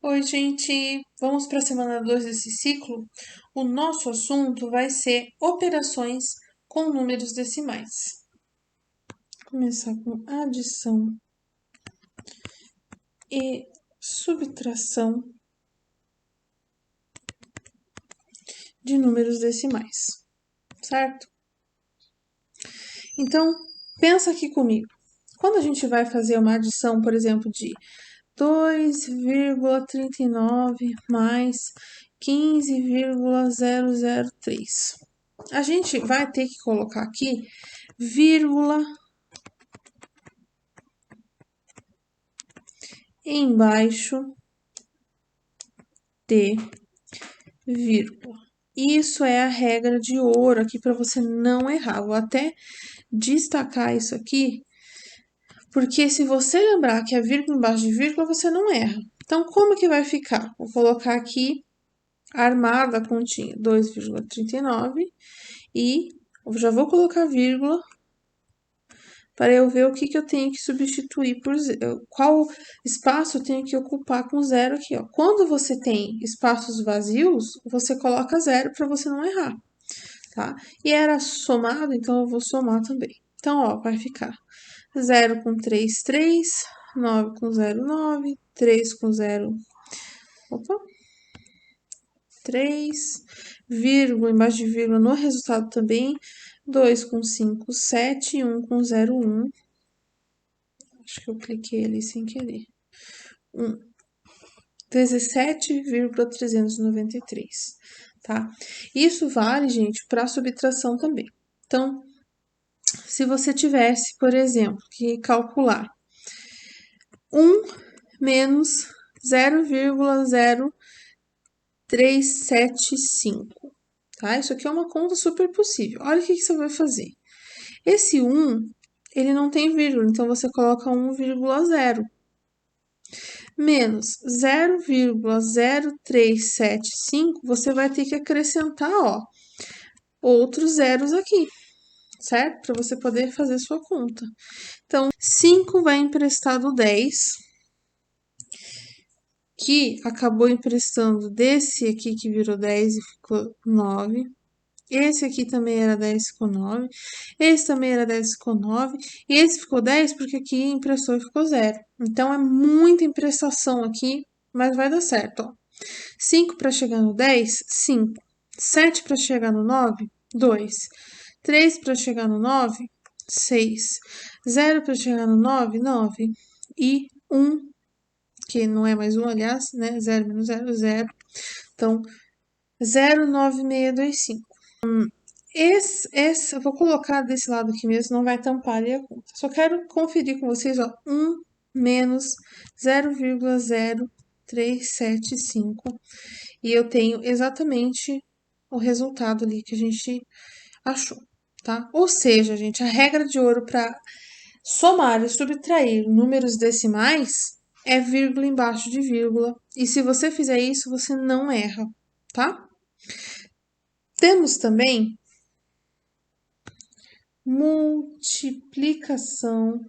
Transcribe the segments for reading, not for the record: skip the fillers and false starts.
Oi, gente! Vamos para a semana 2 desse ciclo? O nosso assunto vai ser operações com números decimais. Vou começar com adição e subtração de números decimais, certo? Então, pensa aqui comigo. Quando a gente vai fazer uma adição, por exemplo, de 2,39 mais 15,003. A gente vai ter que colocar aqui vírgula embaixo de vírgula. Isso é a regra de ouro aqui para você não errar. Vou até destacar isso aqui, porque se você lembrar que é vírgula embaixo de vírgula, você não erra. Então, como que vai ficar? Vou colocar aqui armada a continha 2,39 e eu já vou colocar vírgula para eu ver o que eu tenho que substituir por zero, qual espaço eu tenho que ocupar com zero aqui, ó. Quando você tem espaços vazios, você coloca zero para você não errar, tá? E era somado, então eu vou somar também. Então, ó, vai ficar 0 com 3, 3, 9 com 0, 9, 3 com 0, opa, 3, vírgula, embaixo de vírgula no resultado também, 2 com 5, 7, 1 com 0, 1. Acho que eu cliquei ali sem querer. 17,393, tá? Isso vale, gente, para subtração também. Então, se você tivesse, por exemplo, que calcular 1 menos 0,0375, tá? Isso aqui é uma conta super possível. Olha o que você vai fazer. Esse 1, ele não tem vírgula, então você coloca 1,0 menos 0,0375, você vai ter que acrescentar, ó, outros zeros aqui, certo? Para você poder fazer sua conta. Então, 5 vai emprestado 10, que acabou emprestando desse aqui que virou 10 e ficou 9. Esse aqui também era 10 ficou 9. Esse também era 10 ficou 9. E esse ficou 10 porque aqui emprestou e ficou 0. Então, é muita emprestação aqui, mas vai dar certo, ó. 5 para chegar no 10, 5. 7 para chegar no 9, 2. 3 para chegar no 9, 6. 0 para chegar no 9, 9. E 1, que não é mais 1, aliás, né? 0 menos 0, 0. Então, 09625. Esse eu vou colocar desse lado aqui mesmo, não vai tampar ali a conta. Só quero conferir com vocês, ó, 1 menos 0,0375. E eu tenho exatamente o resultado ali que a gente achou, tá? Ou seja, gente, a regra de ouro para somar e subtrair números decimais é vírgula embaixo de vírgula. E se você fizer isso, você não erra, tá? Temos também multiplicação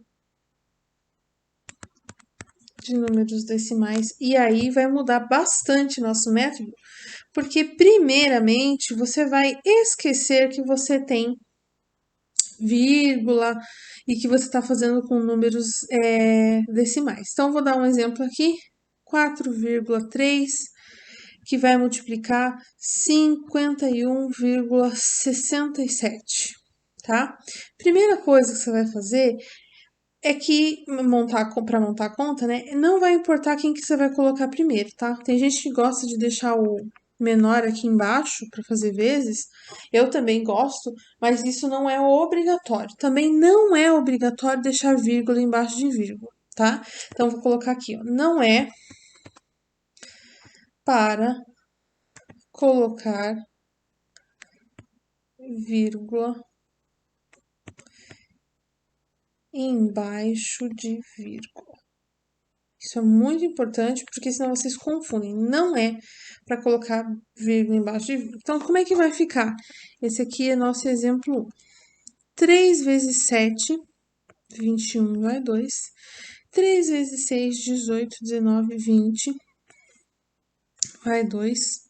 de números decimais. E aí vai mudar bastante nosso método, porque primeiramente você vai esquecer que você tem vírgula e que você está fazendo com números decimais. Então, vou dar um exemplo aqui: 4,3, que vai multiplicar 51,67, tá? Primeira coisa que você vai fazer é que para montar a conta, né? Não vai importar quem que você vai colocar primeiro, tá? Tem gente que gosta de deixar o menor aqui embaixo para fazer vezes. Eu também gosto, mas isso não é obrigatório. Também não é obrigatório deixar vírgula embaixo de vírgula, tá? Então vou colocar aqui, ó, não é para colocar vírgula embaixo de vírgula. Isso é muito importante, porque senão vocês confundem. Não é para colocar vírgula embaixo de vírgula. Então, como é que vai ficar? Esse aqui é nosso exemplo 1. 3 vezes 7, 21 vai 2. 3 vezes 6, 18, 19, 20. vai 2.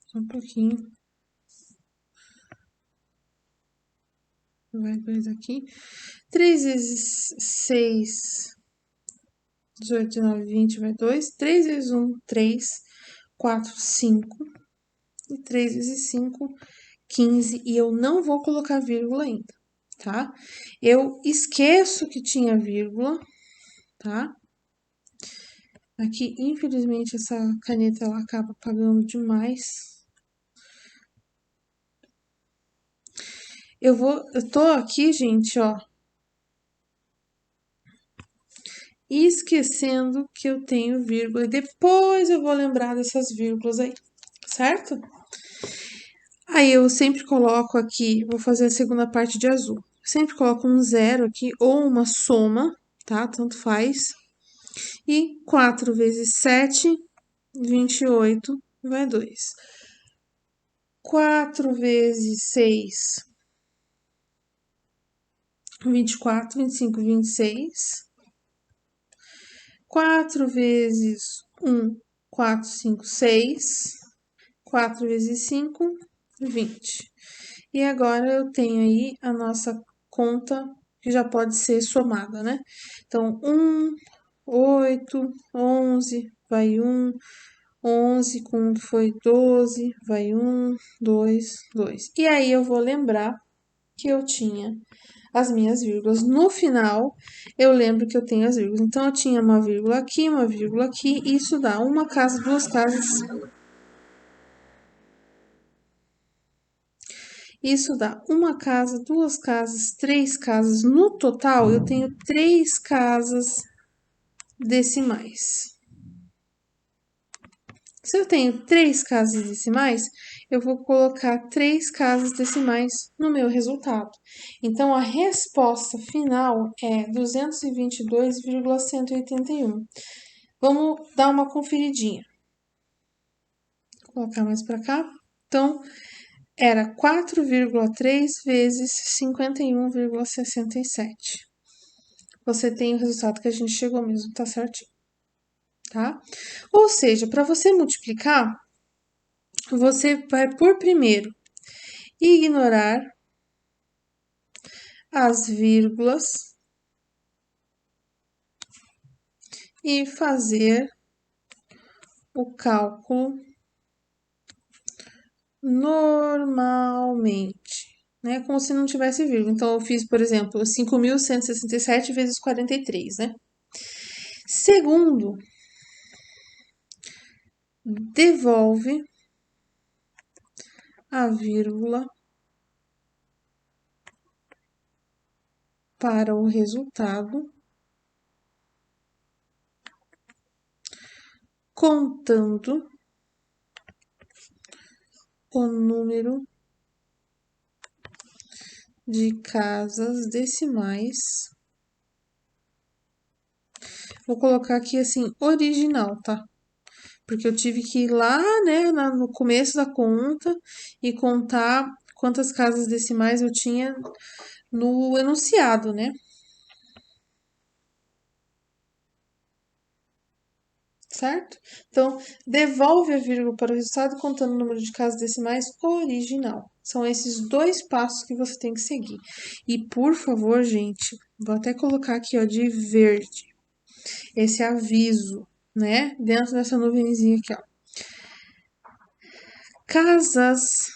Só um pouquinho. Vai 2 aqui. 3 vezes 6, 18, 19, 20, vai 2. 3 vezes 1, 3. 4, 5. E 3 vezes 5, 15. E eu não vou colocar vírgula ainda, tá? Eu esqueço que tinha vírgula, tá? Aqui, infelizmente, essa caneta ela acaba apagando demais. Eu tô aqui, gente, ó, esquecendo que eu tenho vírgula. E depois eu vou lembrar dessas vírgulas aí, certo? Aí eu sempre coloco aqui, vou fazer a segunda parte de azul. Sempre coloco um zero aqui ou uma soma, tá? Tanto faz. E 4 vezes 7, 28, vai 2. 4 vezes 6, 24, 25, 26. 4 vezes 1, 4, 5, 6. 4 vezes 5, 20. E agora eu tenho aí a nossa conta que já pode ser somada, né? Então, 1, 8, 11, vai 1, 11 com 1 foi 12, vai 1, 2, 2. E aí eu vou lembrar que eu tinha as minhas vírgulas. No final, eu lembro que eu tenho as vírgulas. Então, eu tinha uma vírgula aqui, uma vírgula aqui, e isso dá uma casa, duas casas. Isso dá uma casa, duas casas, três casas. No total, eu tenho 3 casas decimais. Se eu tenho 3 casas decimais, eu vou colocar 3 casas decimais no meu resultado. Então, a resposta final é 222,181. Vamos dar uma conferidinha. Vou colocar mais para cá. Então, era 4,3 vezes 51,67. Você tem o resultado que a gente chegou mesmo, tá certinho, tá? Ou seja, para você multiplicar, você vai por primeiro ignorar as vírgulas e fazer o cálculo normalmente, né? Como se não tivesse vírgula. Então, eu fiz, por exemplo, 5.167 vezes 43, né? Segundo, devolve a vírgula para o resultado, contando o número de casas decimais. Vou colocar aqui assim, original, tá? Porque eu tive que ir lá, né, no começo da conta e contar quantas casas decimais eu tinha no enunciado, né? Certo? Então, devolve a vírgula para o resultado contando o número de casas decimais original. São esses dois passos que você tem que seguir. E, por favor, gente, vou até colocar aqui, ó, de verde, esse aviso, né? Dentro dessa nuvenzinha aqui, ó. Casas.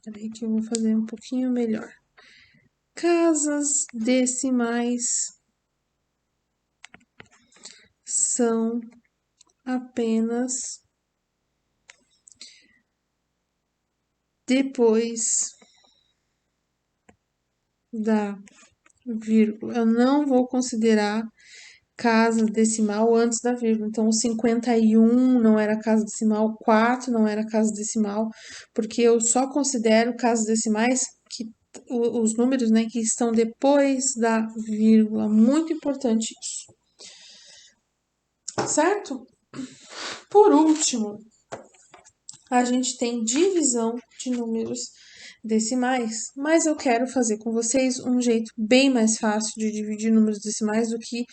Peraí que eu vou fazer um pouquinho melhor. Casas decimais são apenas depois da vírgula. Eu não vou considerar casa decimal antes da vírgula. Então, o 51 não era casa decimal, 4 não era casa decimal, porque eu só considero casas decimais que os números, né, que estão depois da vírgula. Muito importante isso. Certo? Por último, a gente tem divisão de números decimais, mas eu quero fazer com vocês um jeito bem mais fácil de dividir números decimais do que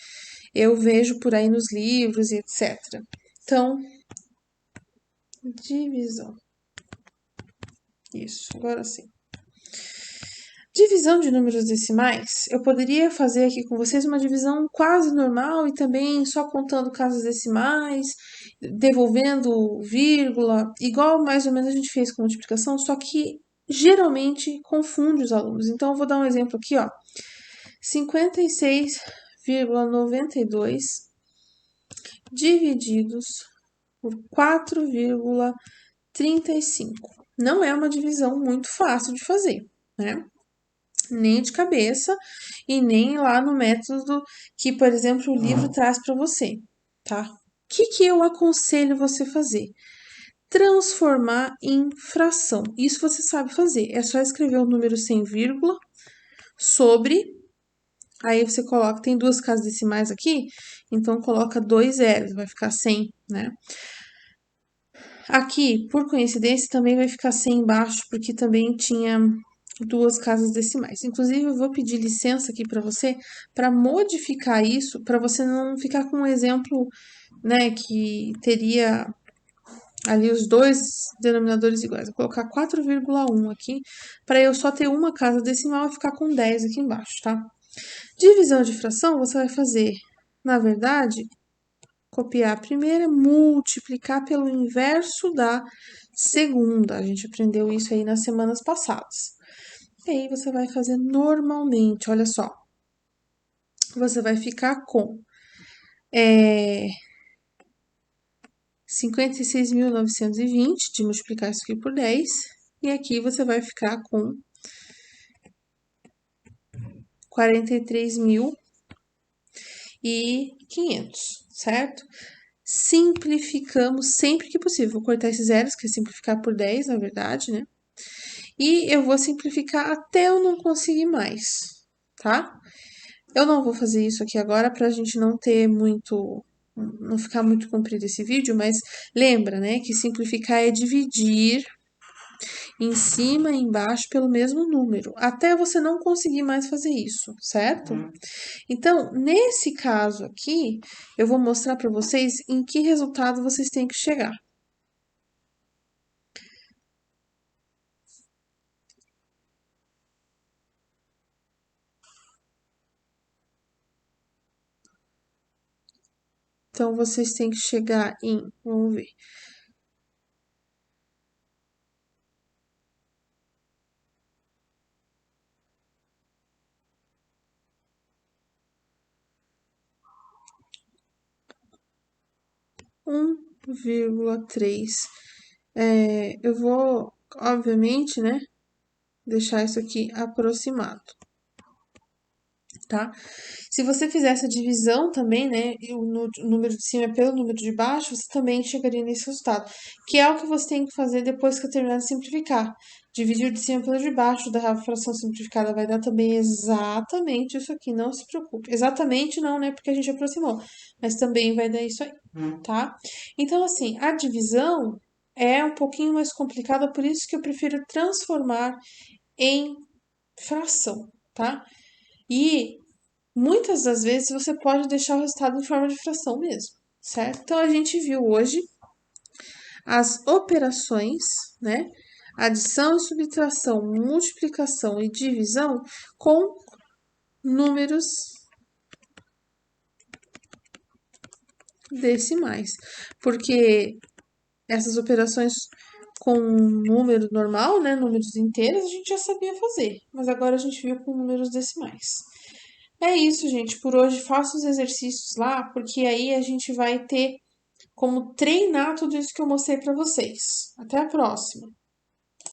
eu vejo por aí nos livros e etc. Então, divisão. Isso, agora sim. Divisão de números decimais, eu poderia fazer aqui com vocês uma divisão quase normal e também só contando casas decimais, devolvendo vírgula, igual mais ou menos a gente fez com multiplicação, só que geralmente confunde os alunos. Então, eu vou dar um exemplo aqui, ó. 56,92 divididos por 4,35. Não é uma divisão muito fácil de fazer, né? Nem de cabeça e nem lá no método que, por exemplo, o livro traz para você, tá? O que eu aconselho você fazer? Transformar em fração. Isso você sabe fazer. É só escrever o número sem vírgula sobre. Aí você coloca, tem duas casas decimais aqui, então coloca 2 zeros, vai ficar 100, né? Aqui, por coincidência, também vai ficar 100 embaixo, porque também tinha duas casas decimais. Inclusive, eu vou pedir licença aqui para você para modificar isso, para você não ficar com um exemplo, né, que teria ali os dois denominadores iguais. Vou colocar 4,1 aqui, para eu só ter uma casa decimal e ficar com 10 aqui embaixo, tá? Divisão de fração, você vai fazer, na verdade, copiar a primeira, multiplicar pelo inverso da segunda. A gente aprendeu isso aí nas semanas passadas. E aí você vai fazer normalmente, olha só. Você vai ficar com 56.920 de multiplicar isso aqui por 10. E aqui você vai ficar com 43.500, certo? Simplificamos sempre que possível. Vou cortar esses zeros, que é simplificar por 10, na verdade, né? E eu vou simplificar até eu não conseguir mais, tá? Eu não vou fazer isso aqui agora pra gente não ter muito, não ficar muito comprido esse vídeo, mas lembra, né, que simplificar é dividir em cima e embaixo pelo mesmo número, até você não conseguir mais fazer isso, certo? Então, nesse caso aqui, eu vou mostrar para vocês em que resultado vocês têm que chegar. Então, vocês têm que chegar em, vamos ver, 1,3. Eu vou, obviamente, né, deixar isso aqui aproximado, tá? Se você fizer essa divisão também, né, e o número de cima pelo número de baixo, você também chegaria nesse resultado, que é o que você tem que fazer depois que eu terminar de simplificar. Dividir o de cima pelo de baixo da fração simplificada vai dar também exatamente isso aqui, não se preocupe. Exatamente não, né, porque a gente aproximou, mas também vai dar isso aí, tá? Então, assim, a divisão é um pouquinho mais complicada, por isso que eu prefiro transformar em fração, tá? E muitas das vezes você pode deixar o resultado em forma de fração mesmo, certo? Então a gente viu hoje as operações, né? Adição e subtração, multiplicação e divisão com números decimais, porque essas operações com número normal, né, números inteiros, a gente já sabia fazer, mas agora a gente viu com números decimais. É isso, gente. Por hoje, faça os exercícios lá, porque aí a gente vai ter como treinar tudo isso que eu mostrei para vocês. Até a próxima!